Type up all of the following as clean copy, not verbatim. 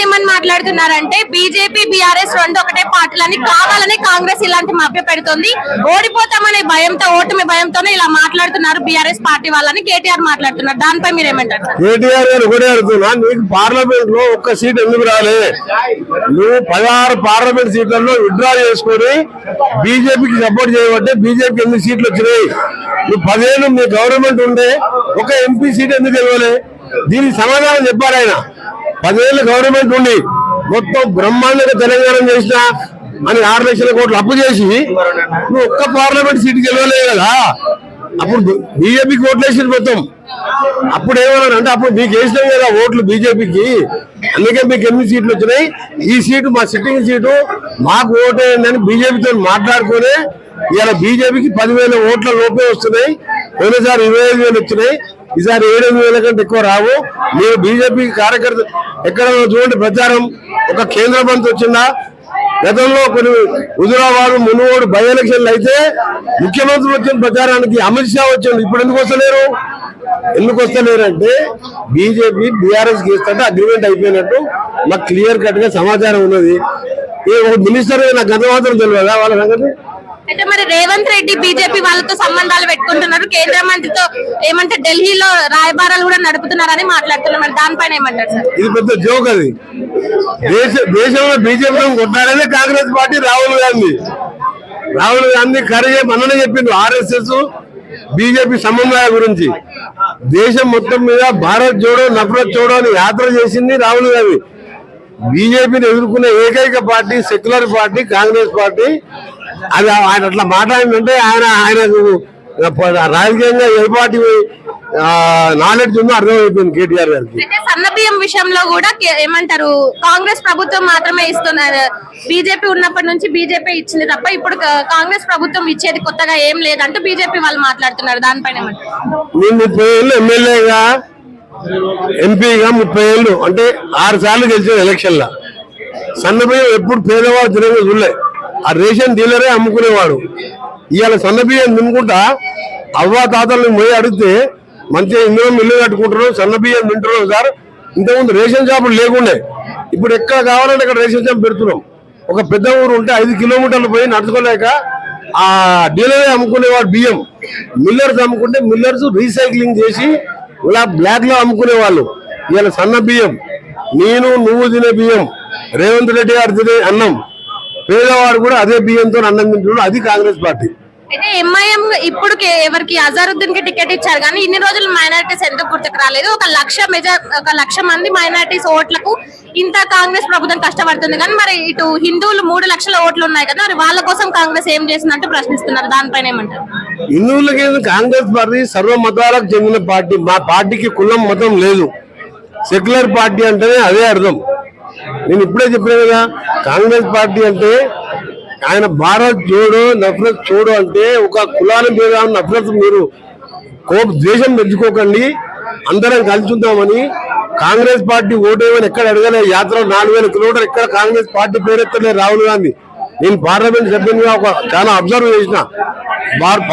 ఏమని మాట్లాడుతున్నారంటే BJP BRS రెండు ఒకటే పార్టీలని కావాలని కాంగ్రెస్ ఇలాంటి మభ్య పెడుతుంది, ఓడిపోతామనే భయంతో ఓటమి భయంతోనే ఇలా మాట్లాడుతున్నారు బీఆర్ఎస్ పార్టీ వాళ్ళని కేటీఆర్ మాట్లాడుతున్నారు. దానిపై మీరు ఏమంటారు? కేటీఆర్ గారు ఒకటే అడుగుతున్నా, నీకు పార్లమెంట్ లో ఒక్క సీట్ ఎందుకు రాలే? నువ్వు 16 పార్లమెంట్ సీట్లలో విత్డ్రా చేసుకుని బీజేపీకి సపోర్ట్ చేయబట్టే బీజేపీకి ఎన్ని సీట్లు వచ్చినాయి? నువ్వు 10 ఏళ్ళు మీ గవర్నమెంట్ ఉండే ఒక ఎంపీ సీట్ ఎందుకు గెలవలే? దీనికి సమాధానం చెప్పారు ఆయన. 10 ఏళ్ళు గవర్నమెంట్ ఉండి మొత్తం బ్రహ్మాండంగా తెలంగాణ చేసిన అని 6 లక్షల కోట్లు అప్పు చేసి నువ్వు ఒక్క పార్లమెంట్ సీట్ గెలవలే కదా. అప్పుడు బీజేపీకి ఓట్లు వేసింది మొత్తం. అప్పుడు ఏమన్నా అంటే అప్పుడు మీకు వేసినాం కదా ఓట్లు బీజేపీకి, అందుకే మీకు ఎన్ని సీట్లు వచ్చినాయి, ఈ సీటు మా సిట్టింగ్ సీటు మాకు ఓటు వేయండి బీజేపీతో మాట్లాడుకుని ఇలా బీజేపీకి 10,000 ఓట్ల లోపే వస్తున్నాయి. పోయినసారి 25,000 వచ్చినాయి, ఈసారి 7,000 కంటే ఎక్కువ రావు. మీరు బీజేపీ కార్యకర్త ఎక్కడ చూడండి ప్రచారం, ఒక కేంద్ర మంత్రి వచ్చిందా? గతంలో కొన్ని హుజురాబాద్ మునుగోడు బై ఎలక్షన్లు అయితే ముఖ్యమంత్రులు వచ్చిన ప్రచారానికి అమిత్ షా వచ్చింది. ఇప్పుడు ఎందుకు వస్తలేరు? అంటే బీజేపీ బీఆర్ఎస్ గీస్తుంటే అగ్రిమెంట్ అయిపోయినట్టు మాకు క్లియర్ కట్ గా సమాచారం ఉన్నది. ఒక మినిస్టర్ నాకు గత మాత్రం తెలియదా వాళ్ళ సంగతి? అయితే మరి రేవంత్ రెడ్డి బీజేపీ వాళ్ళతో సంబంధాలు పెట్టుకుంటున్నారు, కేంద్ర మంత్రితో ఏమంటే ఢిల్లీలో రాయబారాలు కూడా నడుపుతున్నారని మాట్లాడుతున్నారు. మరి దానిపైన ఏమంటారు సార్? ఇది పెద్ద జోక్. అది దేశంలో బీజేపీ కొట్టారనే కాంగ్రెస్ పార్టీ రాహుల్ గాంధీ ఖర్గే మననే చెప్పిండు ఆర్ఎస్ఎస్ బీజేపీ సమన్వయ గురించి. దేశం మొత్తం మీద భారత్ జోడో నఫరత్ జోడో అని యాత్ర చేసింది రాహుల్ గాంధీ. బీజేపీని ఎదుర్కొనే ఏకైక party secular party Congress party. అది ఆయన అట్లా మాట్లాడిందంటే ఆయనకు రాజకీయంగా ఏ పార్టీ నాలెడ్జ్ ఉందో అర్థమైపోయింది కేటీఆర్ గారికి. సన్నబియ్యం విషయంలో కూడా ఏమంటారు, కాంగ్రెస్ ప్రభుత్వం మాత్రమే ఇస్తున్నారు, బీజేపీ ఉన్నప్పటి నుంచి బీజేపీ ఇచ్చింది తప్ప ఇప్పుడు కాంగ్రెస్ ప్రభుత్వం ఇచ్చేది కొత్తగా ఏం లేదంటూ బీజేపీ వాళ్ళు మాట్లాడుతున్నారు. దానిపైన నేను 30 ఏళ్ళు ఎమ్మెల్యేగా ఎంపీగా 30 ఏళ్ళు అంటే 6 సార్లు గెలిచిన ఎలక్షన్ లా సన్నబియ్యం ఎప్పుడు పేదవాడు తిరగదు చూడలే. ఆ రేషన్ డీలరే అమ్ముకునేవాడు. ఇవాళ సన్నబియ్యం తినుకుంటా అవ్వా తాతలను పోయి అడిగితే మంచిగా ఇందులో ఇల్లు కట్టుకుంటున్నాం, సన్నబియ్యం తింటున్నాం సార్. ఇంతకుముందు రేషన్ షాపులు లేకుండే, ఇప్పుడు ఎక్కడ కావాలంటే అక్కడ రేషన్ షాప్ పెడుతున్నాం. ఒక పెద్ద ఊరు ఉంటే 5 కిలోమీటర్లు పోయి నడుచుకోలేక ఆ డీలరే అమ్ముకునేవాడు బియ్యం. మిల్లర్స్ అమ్ముకుంటే మిల్లర్స్ రీసైక్లింగ్ చేసి ఇలా బ్లాక్ లో అమ్ముకునేవాళ్ళు. ఇవాళ సన్న బియ్యం, నువ్వు తినే బియ్యం, రేవంత్ రెడ్డి గారు తినే అన్నం, పేదవాడు కూడా అదే బియ్యంతో అన్నం తింటున్నాడు. అది కాంగ్రెస్ పార్టీ. అయితే ఎంఐఎం ఇప్పుడు ఎవరికి అజారుద్దీన్ కి టికెట్ ఇచ్చారు కానీ ఇన్ని రోజులు మైనారిటీస్ ఎందుకు గుర్తుకు రాలేదు? 1,00,000 మంది మైనారిటీస్ ఓట్లకు ఇంత కాంగ్రెస్ ప్రభుత్వం కష్టపడుతుంది కానీ మరి ఇటు హిందువులు 3 లక్షల ఓట్లు ఉన్నాయి కదా, మరి వాళ్ళ కోసం కాంగ్రెస్ ఏం చేసిందంటూ ప్రశ్నిస్తున్నారు. దానిపైన ఏమంటారు? హిందువులకి కాంగ్రెస్ పార్టీ సర్వ మతాలకు చెందిన పార్టీ. మా పార్టీకి కులం మతం లేదు. సెక్యులర్ పార్టీ అంటేనే అదే అర్థం. నేను ఇప్పుడే చెప్పినా కదా, కాంగ్రెస్ పార్టీ అంటే ఆయన భారత్ జోడో నఫరత్ చూడో అంటే ఒక కులాల మీద నఫరత్ మీరు ద్వేషం పెంచుకోకండి, అందరం కలిసి ఉందామని కాంగ్రెస్ పార్టీ ఓటేమని ఎక్కడ అడగలే. యాత్ర 4,000 కిలోమీటర్లు ఎక్కడ కాంగ్రెస్ పార్టీ పేరెత్తలే రాహుల్ గాంధీ. నేను పార్లమెంట్ సభ్యునిగా చాలా అబ్జర్వ్ చేసిన.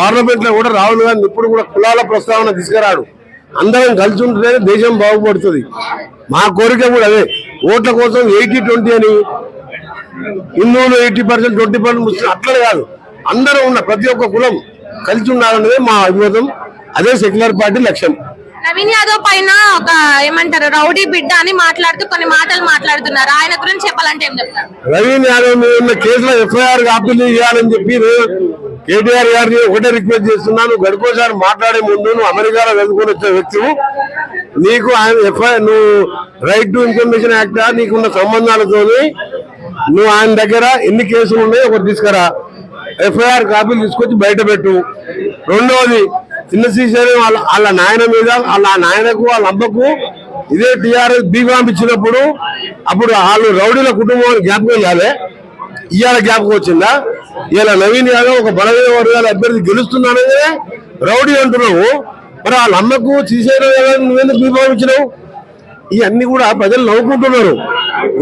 పార్లమెంట్ లో కూడా రాహుల్ గాంధీ ఇప్పుడు కూడా కులాల ప్రస్తావన తీసుకురాడు. అందరం కలిసి ఉంటేనే దేశం బాగుపడుతుంది. మా కోరిక కూడా అదే. ఓట్ల కోసం 80-20 అని హిందువులు 80%, 20% ముస్లిం అట్లా కాదు, అందరూ ఉన్న ప్రతి ఒక్క కులం కలిసి ఉండాలన్నదే మా అభిమతం. అదే సెక్యులర్ పార్టీ లక్ష్యం. నవీన్ యాదవ్ పైన ఒక ఏమంటారు రౌడీ బిడ్డ అని మాట్లాడుతూ కొన్ని మాటలు మాట్లాడుతున్నారు. ఆయన గురించి చెప్పాలంటే ఏం చెప్తారు? నవీన్ యాదవ్ మీద ఉన్న కేసులో FIR కాపీలు ఇవ్వాలని చెప్పి కేటీఆర్ గారిని ఒకటే రిక్వెస్ట్ చేస్తున్నాను. గడుకోసారి మాట్లాడే ముందు నువ్వు అమెరికాలో వెతుకొని వచ్చే వ్యక్తి, నీకు ఆయన నువ్వు రైట్ టు ఇన్ఫర్మేషన్ యాక్ట్ నీకున్న సంబంధాలతో నువ్వు ఆయన దగ్గర ఎన్ని కేసులు ఉన్నాయో ఒకటి తీసుకురా, FIR కాపీలు తీసుకొచ్చి బయట పెట్టు. రెండవది, చిన్న శ్రీశైలం వాళ్ళ నాయన మీద, వాళ్ళ నాయనకు వాళ్ళ అమ్మకు ఇదే TRS బీఫామ్ ఇచ్చినప్పుడు అప్పుడు వాళ్ళు రౌడీల కుటుంబానికి జ్ఞాపకం కాలే, ఇవాళ జ్ఞాపకం వచ్చిందా? ఇవాళ నవీన్ యాదవ్ ఒక బలమైన వర్గాల అభ్యర్థి గెలుస్తున్నాననే రౌడీ అంటున్నావు. మరి వాళ్ళ అమ్మకు శ్రీశైలం నువ్వెందుకు బీఫామ్ ఇచ్చినావు? ఇవన్నీ కూడా ప్రజలు నవ్వుకుంటున్నారు.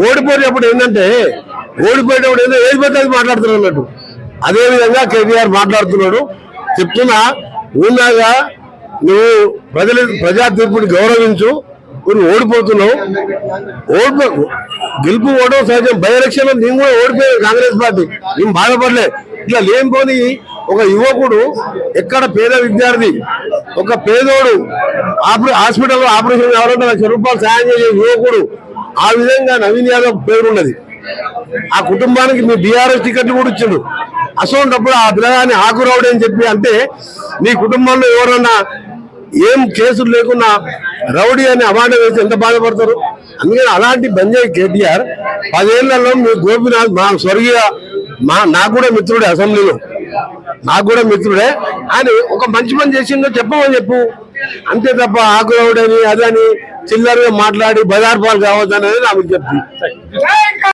ఓడిపోయేటప్పుడు ఏంటంటే ఏది పెద్ద అది మాట్లాడుతున్నారు అన్నట్టు. అదేవిధంగా కేటీఆర్ మాట్లాడుతున్నాడు. చెప్తున్నా, ఊనాగా నువ్వు ప్రజా తీర్పుని గౌరవించు. నువ్వు ఓడిపోతున్నావు. గెలుపు ఓటం సహజం. బై ఎలక్షన్ లో నేను కూడా ఓడిపోయాను కాంగ్రెస్ పార్టీ, నేను బాధపడలే. ఇట్లా లేనిపోని ఒక యువకుడు, ఎక్కడ పేద విద్యార్థి, ఒక పేదోడు హాస్పిటల్లో ఆపరేషన్ కావాలంటే ₹1,00,000 సాయం చేసే యువకుడు, ఆ విధంగా నవీన్ యాదవ్ పేరున్నది. ఆ కుటుంబానికి మీ బీఆర్ఎస్ టికెట్లు కూడా ఇచ్చిండు. అసోంటప్పుడు ఆ పిల్లగాన్ని ఆకురౌడీ అని చెప్పి అంటే, నీ కుటుంబంలో ఎవరన్నా ఏం కేసులు లేకున్నా రౌడీ అని అవార్డు వేసి ఎంత బాధపడతారు? అందుకని అలాంటి బంజాయి కేటీఆర్ 10 ఏళ్లలో మీ గోపినాథ్ మా స్వర్గీయ నాకు కూడా మిత్రుడే, అసెంబ్లీలో నాకు కూడా మిత్రుడే అని ఒక మంచి పని చేసిందో చెప్పమని చెప్పు. అంతే తప్ప ఆకురౌడని అదని చిల్లరగా మాట్లాడి బజార్ పాలు కావద్దు అనేది నాకు చెప్పి